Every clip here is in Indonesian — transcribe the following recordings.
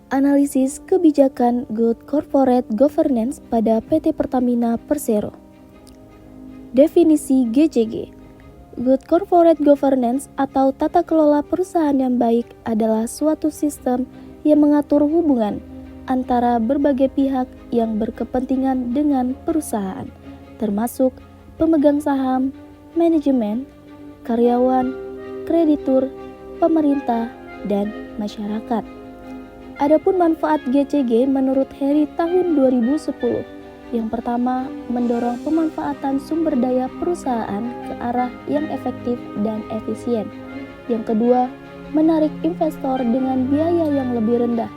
Analisis kebijakan Good Corporate Governance pada PT Pertamina Persero. Definisi GCG. Good Corporate Governance atau tata kelola perusahaan yang baik adalah suatu sistem yang mengatur hubungan antara berbagai pihak yang berkepentingan dengan perusahaan, termasuk pemegang saham, manajemen, karyawan, kreditur, pemerintah, dan masyarakat. Adapun manfaat GCG menurut Heri tahun 2010, yang pertama mendorong pemanfaatan sumber daya perusahaan ke arah yang efektif dan efisien. Yang kedua, menarik investor dengan biaya yang lebih rendah.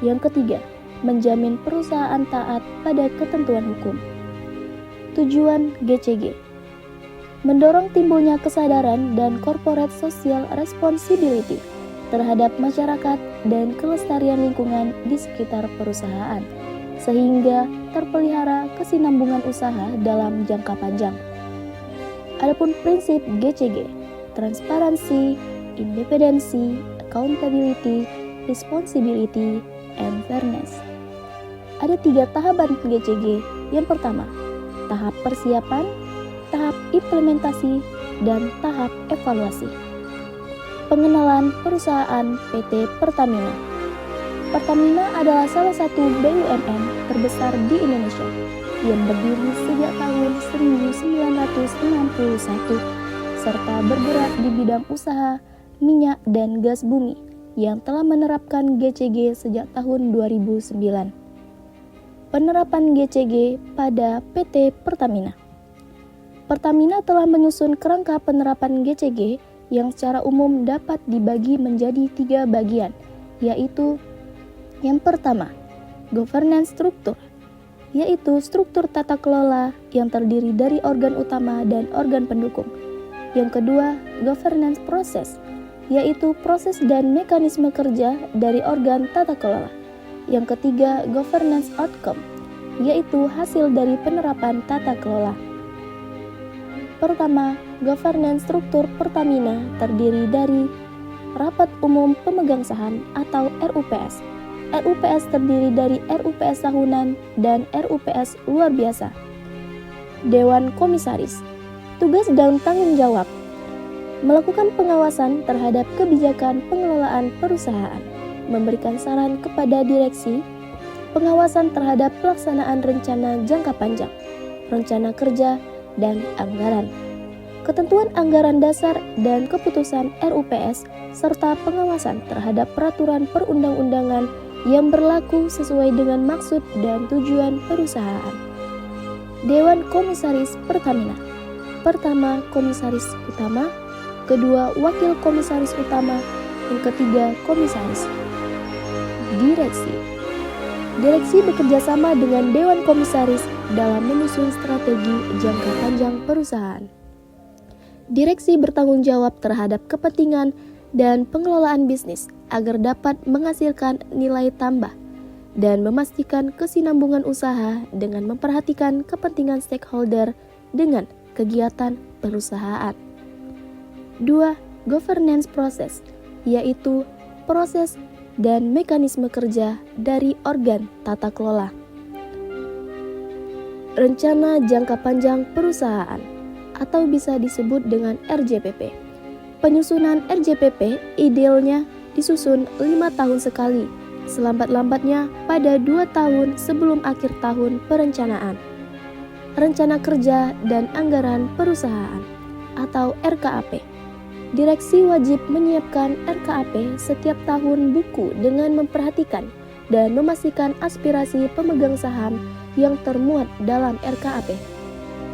Yang ketiga, menjamin perusahaan taat pada ketentuan hukum. Tujuan GCG: mendorong timbulnya kesadaran dan corporate social responsibility terhadap masyarakat dan kelestarian lingkungan di sekitar perusahaan, sehingga terpelihara kesinambungan usaha dalam jangka panjang. Adapun prinsip GCG: transparansi, independensi, accountability, responsibility, and fairness. Ada 3 tahapan GCG. Yang pertama, tahap persiapan, tahap implementasi, dan tahap evaluasi. Pengenalan perusahaan PT Pertamina. Pertamina adalah salah satu BUMN terbesar di Indonesia yang berdiri sejak tahun 1961 serta bergerak di bidang usaha minyak dan gas bumi yang telah menerapkan GCG sejak tahun 2009. Penerapan GCG pada PT Pertamina. Pertamina telah menyusun kerangka penerapan GCG yang secara umum dapat dibagi menjadi 3 bagian, yaitu yang pertama, governance struktur, yaitu struktur tata kelola yang terdiri dari organ utama dan organ pendukung. Yang kedua, governance proses, yaitu proses dan mekanisme kerja dari organ tata kelola. Yang ketiga, governance outcome, yaitu hasil dari penerapan tata kelola. Pertama, governance struktur Pertamina terdiri dari Rapat Umum Pemegang Saham atau RUPS. RUPS terdiri dari RUPS tahunan dan RUPS luar biasa. Dewan Komisaris. Tugas dan tanggung jawab: melakukan pengawasan terhadap kebijakan pengelolaan perusahaan, memberikan saran kepada direksi, pengawasan terhadap pelaksanaan rencana jangka panjang, rencana kerja, dan anggaran, ketentuan anggaran dasar dan keputusan RUPS, serta pengawasan terhadap peraturan perundang-undangan yang berlaku sesuai dengan maksud dan tujuan perusahaan. Dewan Komisaris Pertamina. Pertama, komisaris utama, kedua, wakil komisaris utama, yang ketiga, komisaris. Direksi. Direksi bekerja sama dengan Dewan Komisaris dalam menyusun strategi jangka panjang perusahaan. Direksi bertanggung jawab terhadap kepentingan dan pengelolaan bisnis agar dapat menghasilkan nilai tambah dan memastikan kesinambungan usaha dengan memperhatikan kepentingan stakeholder dengan kegiatan perusahaan. 2. Governance process, yaitu proses dan mekanisme kerja dari organ tata kelola. Rencana jangka panjang perusahaan atau bisa disebut dengan RJPP. Penyusunan RJPP idealnya disusun 5 tahun sekali, selambat-lambatnya pada 2 tahun sebelum akhir tahun perencanaan. Rencana kerja dan anggaran perusahaan atau RKAP. Direksi wajib menyiapkan RKAP setiap tahun buku dengan memperhatikan dan memastikan aspirasi pemegang saham yang termuat dalam RKAP.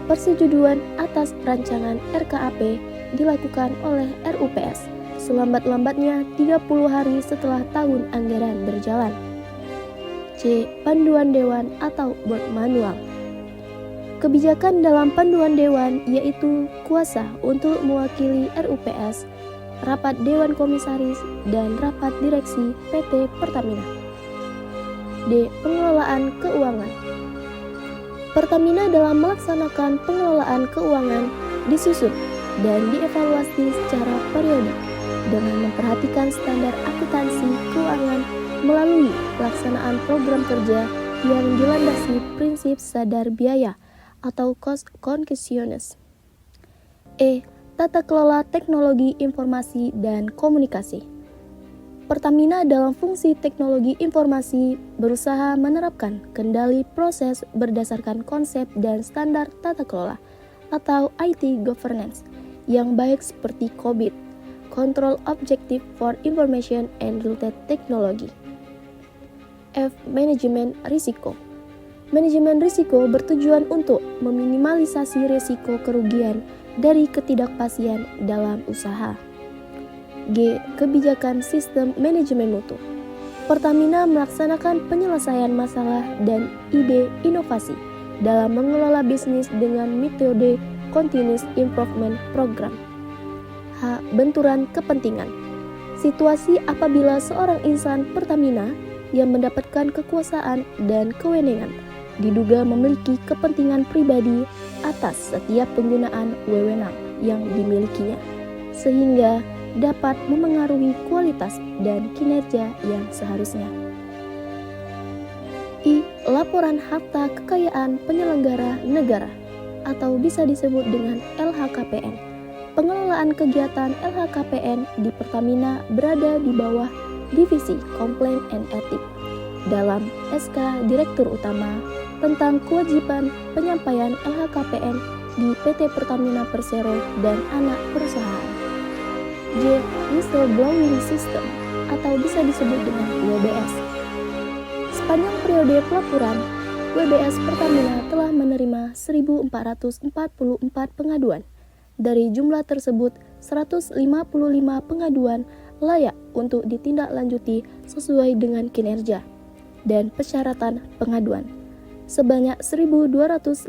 Persetujuan atas rancangan RKAP dilakukan oleh RUPS selambat-lambatnya 30 hari setelah tahun anggaran berjalan. C. Panduan Dewan atau Board Manual. Kebijakan dalam panduan Dewan yaitu kuasa untuk mewakili RUPS, rapat Dewan Komisaris, dan rapat direksi PT Pertamina. D. Pengelolaan keuangan. Pertamina dalam melaksanakan pengelolaan keuangan disusun dan dievaluasi secara periodik dengan memperhatikan standar akuntansi keuangan melalui pelaksanaan program kerja yang dilandasi prinsip sadar biaya atau cost consciousness. Tata kelola teknologi informasi dan komunikasi. Pertamina dalam fungsi teknologi informasi berusaha menerapkan kendali proses berdasarkan konsep dan standar tata kelola atau IT governance yang baik seperti COBIT, Control Objective for Information and Related Technology. Manajemen risiko. Manajemen risiko bertujuan untuk meminimalisasi risiko kerugian dari ketidakpastian dalam usaha. Kebijakan sistem manajemen mutu. Pertamina melaksanakan penyelesaian masalah dan ide inovasi dalam mengelola bisnis dengan metode Continuous Improvement Program. Benturan kepentingan. Situasi apabila seorang insan Pertamina yang mendapatkan kekuasaan dan kewenangan diduga memiliki kepentingan pribadi atas setiap penggunaan wewenang yang dimilikinya, sehingga dapat memengaruhi kualitas dan kinerja yang seharusnya. Laporan harta kekayaan penyelenggara negara atau bisa disebut dengan LHKPN. Pengelolaan kegiatan LHKPN di Pertamina berada di bawah Divisi Komplain and Etik dalam SK Direktur Utama tentang kewajiban penyampaian LHKPN di PT Pertamina Persero dan anak perusahaan. Whistleblowing System atau bisa disebut dengan WBS. Sepanjang periode pelaporan, WBS Pertamina telah menerima 1.444 pengaduan. Dari jumlah tersebut, 155 pengaduan layak untuk ditindaklanjuti sesuai dengan kinerja dan persyaratan pengaduan. Sebanyak 1.289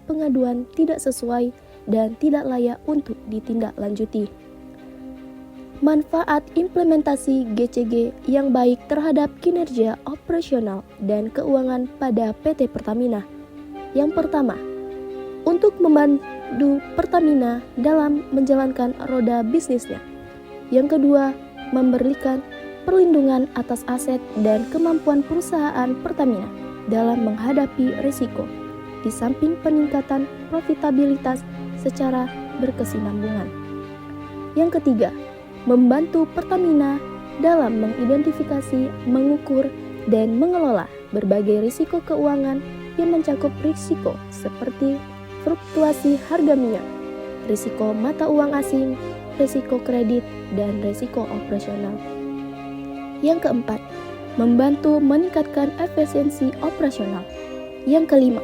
pengaduan tidak sesuai dan tidak layak untuk ditindaklanjuti. Manfaat implementasi GCG yang baik terhadap kinerja operasional dan keuangan pada PT Pertamina. Yang pertama, untuk membantu Pertamina dalam menjalankan roda bisnisnya. Yang kedua, memberikan perlindungan atas aset dan kemampuan perusahaan Pertamina dalam menghadapi risiko, di samping peningkatan profitabilitas secara berkesinambungan. Yang ketiga, membantu Pertamina dalam mengidentifikasi, mengukur, dan mengelola berbagai risiko keuangan yang mencakup risiko seperti fluktuasi harga minyak, risiko mata uang asing, risiko kredit, dan risiko operasional. Yang keempat, membantu meningkatkan efisiensi operasional. Yang kelima,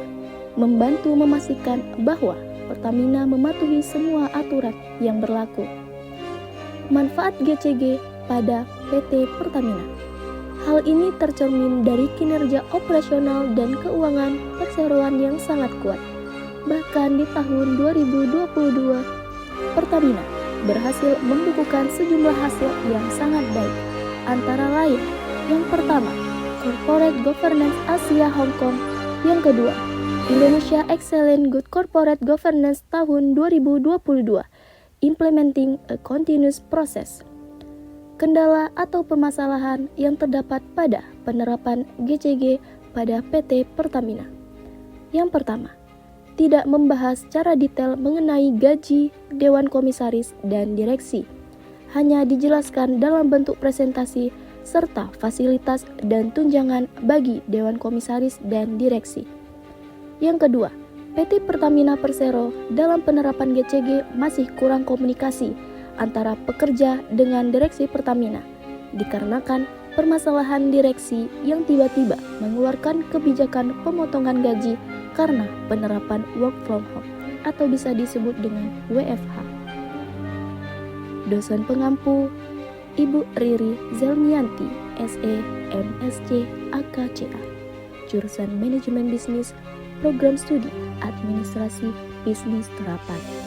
membantu memastikan bahwa Pertamina mematuhi semua aturan yang berlaku. Manfaat GCG pada PT Pertamina. Hal ini tercermin dari kinerja operasional dan keuangan perseroan yang sangat kuat. Bahkan di tahun 2022, Pertamina berhasil membukukan sejumlah hasil yang sangat baik. Antara lain, yang pertama, Corporate Governance Asia Hong Kong. Yang kedua, Indonesia Excellent Good Corporate Governance tahun 2022. Implementing a continuous process. Kendala atau permasalahan yang terdapat pada penerapan GCG pada PT Pertamina. Yang pertama, tidak membahas secara detail mengenai gaji Dewan Komisaris dan Direksi. Hanya dijelaskan dalam bentuk presentasi serta fasilitas dan tunjangan bagi Dewan Komisaris dan Direksi. Yang kedua, PT Pertamina Persero dalam penerapan GCG masih kurang komunikasi antara pekerja dengan direksi Pertamina, dikarenakan permasalahan direksi yang tiba-tiba mengeluarkan kebijakan pemotongan gaji karena penerapan work from home atau bisa disebut dengan WFH. Dosen pengampu Ibu Riri Zelmianti, SE, MSc, AKCA, jurusan Manajemen Bisnis, Program Studi Administrasi Bisnis Terapan.